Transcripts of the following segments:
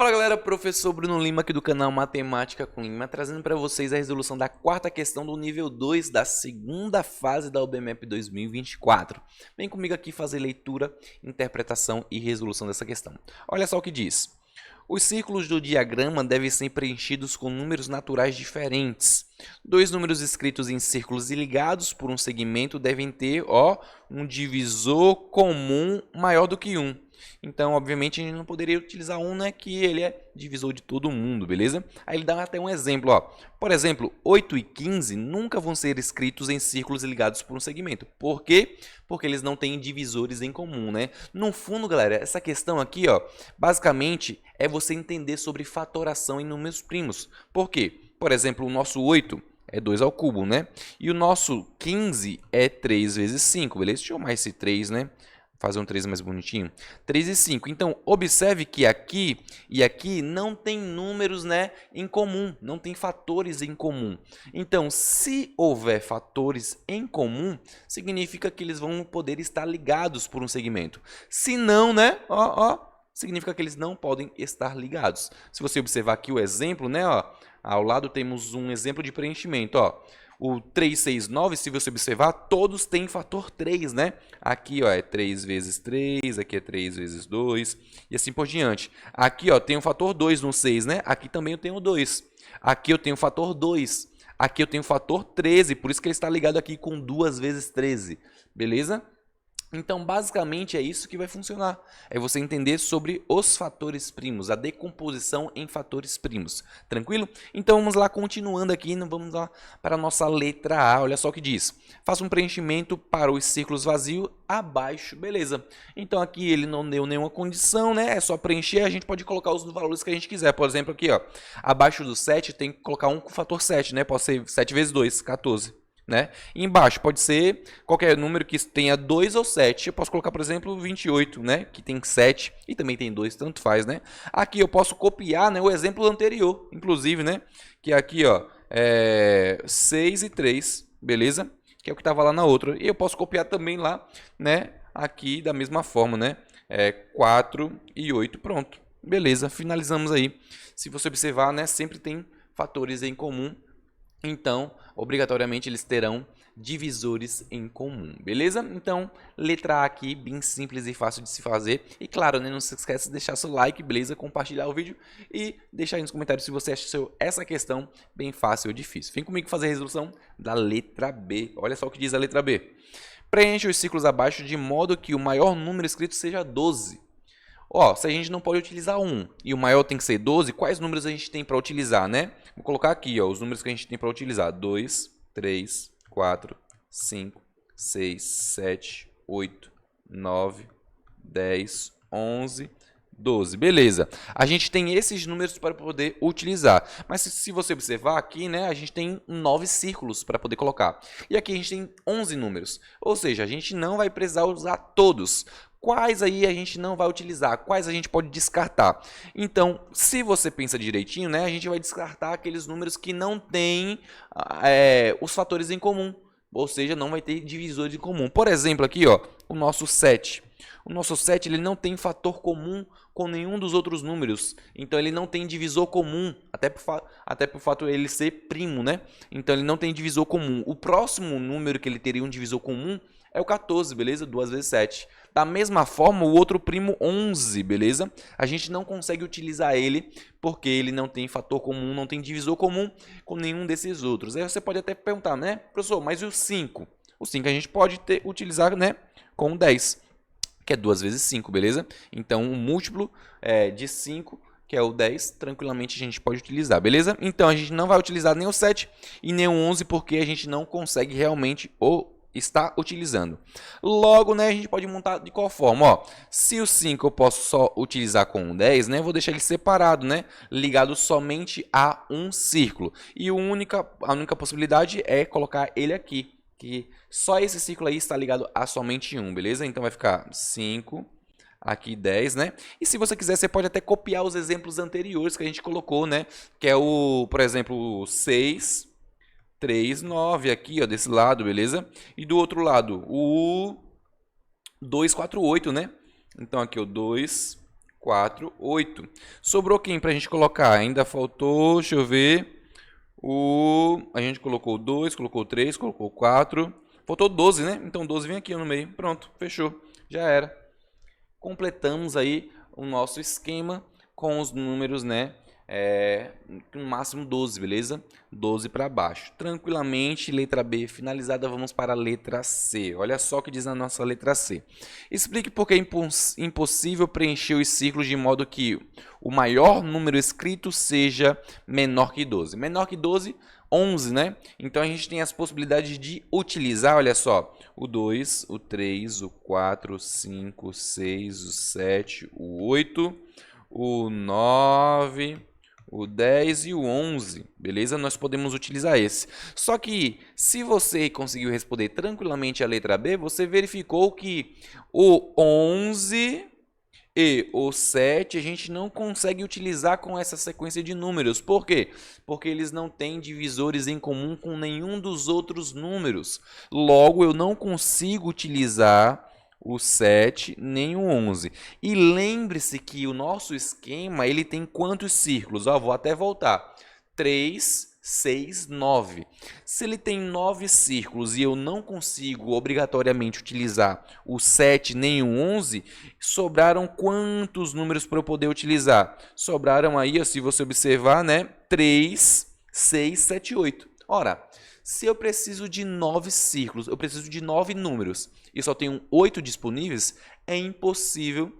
Fala galera, professor Bruno Lima aqui do canal Matemática com Lima, trazendo para vocês a resolução da quarta questão do nível 2 da segunda fase da UBMAP 2024. Vem comigo aqui fazer leitura, interpretação e resolução dessa questão. Olha só o que diz. Os círculos do diagrama devem ser preenchidos com números naturais diferentes. Dois números escritos em círculos e ligados por um segmento devem ter um divisor comum maior do que 1. Então, obviamente, a gente não poderia utilizar 1, né, que ele é divisor de todo mundo, beleza? Aí ele dá até um exemplo, ó. Por exemplo, 8 e 15 nunca vão ser escritos em círculos ligados por um segmento. Por quê? Porque eles não têm divisores em comum, né? No fundo, galera, essa questão aqui, ó, basicamente é você entender sobre fatoração em números primos. Por quê? Por exemplo, o nosso 8 é 2 ao cubo, né? E o nosso 15 é 3 vezes 5, beleza? Deixa eu chamar esse 3, né? Fazer um 3 mais bonitinho. 3 e 5. Então, observe que aqui e aqui não tem números, né, em comum. Não tem fatores em comum. Então, se houver fatores em comum, significa que eles vão poder estar ligados por um segmento. Se não, né, significa que eles não podem estar ligados. Se você observar aqui o exemplo, né, ao lado temos um exemplo de preenchimento, O 3, 6, 9, se você observar, todos têm fator 3, né? Aqui, é 3 vezes 3, aqui é 3 vezes 2, e assim por diante. Aqui, tem o fator 2 no 6, né? Aqui também eu tenho 2. Aqui eu tenho o fator 2. Aqui eu tenho o fator 13, por isso que ele está ligado aqui com 2 vezes 13, beleza? Então, basicamente, é isso que vai funcionar. É você entender sobre os fatores primos, a decomposição em fatores primos. Tranquilo? Então, vamos lá, continuando aqui, vamos lá para a nossa letra A. Olha só o que diz. Faça um preenchimento para os círculos vazios abaixo. Beleza. Então, aqui ele não deu nenhuma condição, né? É só preencher, a gente pode colocar os valores que a gente quiser. Por exemplo, aqui, abaixo do 7, tem que colocar um com fator 7, né? Pode ser 7 vezes 2, 14. Né? E embaixo pode ser qualquer número que tenha 2 ou 7. Eu posso colocar, por exemplo, 28, né? Que tem 7 e também tem 2, tanto faz, né? Aqui eu posso copiar, né, o exemplo anterior, inclusive, né? Que aqui, é 6 e 3, beleza? Que é o que estava lá na outra. E eu posso copiar também lá, né? Aqui da mesma forma, né? 4 e 8, pronto. Beleza, finalizamos aí. Se você observar, né, sempre tem fatores em comum. Então, obrigatoriamente, eles terão divisores em comum, beleza? Então, letra A aqui, bem simples e fácil de se fazer. E claro, né, não se esqueça de deixar seu like, beleza? Compartilhar o vídeo e deixar aí nos comentários se você achou essa questão bem fácil ou difícil. Vem comigo fazer a resolução da letra B. Olha só o que diz a letra B. Preencha os círculos abaixo de modo que o maior número escrito seja 12. Se a gente não pode utilizar 1 e o maior tem que ser 12, quais números a gente tem para utilizar, né? Vou colocar aqui, os números que a gente tem para utilizar. 2, 3, 4, 5, 6, 7, 8, 9, 10, 11, 12. Beleza. A gente tem esses números para poder utilizar. Mas se você observar aqui, né, a gente tem 9 círculos para poder colocar. E aqui a gente tem 11 números. Ou seja, a gente não vai precisar usar todos. Quais aí a gente não vai utilizar? Quais a gente pode descartar? Então, se você pensa direitinho, né, a gente vai descartar aqueles números que não têm os fatores em comum. Ou seja, não vai ter divisores em comum. Por exemplo, aqui, o nosso 7. O nosso 7 ele não tem fator comum com nenhum dos outros números. Então, ele não tem divisor comum, até por fato ele ser primo, né? Então, ele não tem divisor comum. O próximo número que ele teria um divisor comum é o 14, beleza? 2 vezes 7. Da mesma forma, o outro primo 11, beleza? A gente não consegue utilizar ele porque ele não tem fator comum, não tem divisor comum com nenhum desses outros. Aí você pode até perguntar, né? Professor, mas e o 5? O 5 a gente pode utilizar, né, com o 10, que é 2 vezes 5, beleza? Então, o múltiplo de 5, que é o 10, tranquilamente a gente pode utilizar, beleza? Então, a gente não vai utilizar nem o 7 e nem o 11 porque a gente não consegue realmente está utilizando. Logo, né, a gente pode montar de qual forma? Se o 5 eu posso só utilizar com o 10, né, eu vou deixar ele separado, né, ligado somente a um círculo. E a única possibilidade é colocar ele aqui, que só esse círculo aí está ligado a somente um, beleza? Então vai ficar 5, aqui 10, né? E se você quiser, você pode até copiar os exemplos anteriores que a gente colocou, né, que é por exemplo, 6, 3, 9 aqui, desse lado, beleza? E do outro lado, o 2, 4, 8, né? Então aqui o 2, 4, 8. Sobrou quem para a gente colocar? Ainda faltou, deixa eu ver. A gente colocou 2, colocou 3, colocou 4. Faltou 12, né? Então 12 vem aqui no meio. Pronto, fechou. Já era. Completamos aí o nosso esquema com os números, né? No máximo 12, beleza? 12 para baixo. Tranquilamente, letra B finalizada, vamos para a letra C. Olha só o que diz na nossa letra C. Explique por que é impossível preencher os círculos de modo que o maior número escrito seja menor que 12. Menor que 12, 11, né? Então a gente tem as possibilidades de utilizar, olha só, o 2, o 3, o 4, o 5, o 6, o 7, o 8, o 9, o 10 e o 11, beleza? Nós podemos utilizar esse. Só que se você conseguiu responder tranquilamente a letra B, você verificou que o 11 e o 7 a gente não consegue utilizar com essa sequência de números. Por quê? Porque eles não têm divisores em comum com nenhum dos outros números. Logo, eu não consigo utilizar o 7 nem o 11. E lembre-se que o nosso esquema ele tem quantos círculos? Vou até voltar. 3, 6, 9. Se ele tem 9 círculos e eu não consigo obrigatoriamente utilizar o 7 nem o 11, sobraram quantos números para eu poder utilizar? Sobraram aí, se você observar, né? 3, 6, 7, 8. Ora, se eu preciso de 9 círculos, eu preciso de 9 números e só tenho 8 disponíveis, é impossível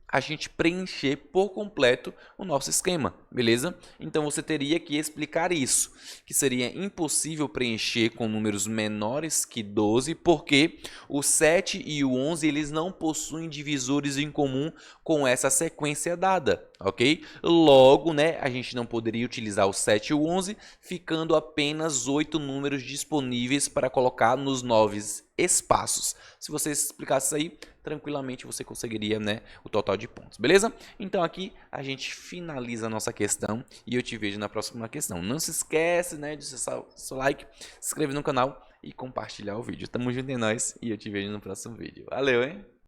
a gente preencher por completo o nosso esquema, beleza? Então você teria que explicar isso, que seria impossível preencher com números menores que 12, porque o 7 e o 11 eles não possuem divisores em comum com essa sequência dada, ok? Logo, né, a gente não poderia utilizar o 7 e o 11, ficando apenas 8 números disponíveis para colocar nos 9 espaços. Se você explicasse isso aí, tranquilamente você conseguiria, né, o total de pontos, beleza? Então aqui a gente finaliza a nossa questão e eu te vejo na próxima questão. Não se esquece, né, de deixar seu like, se inscrever no canal e compartilhar o vídeo. Tamo junto em nós e eu te vejo no próximo vídeo. Valeu, hein?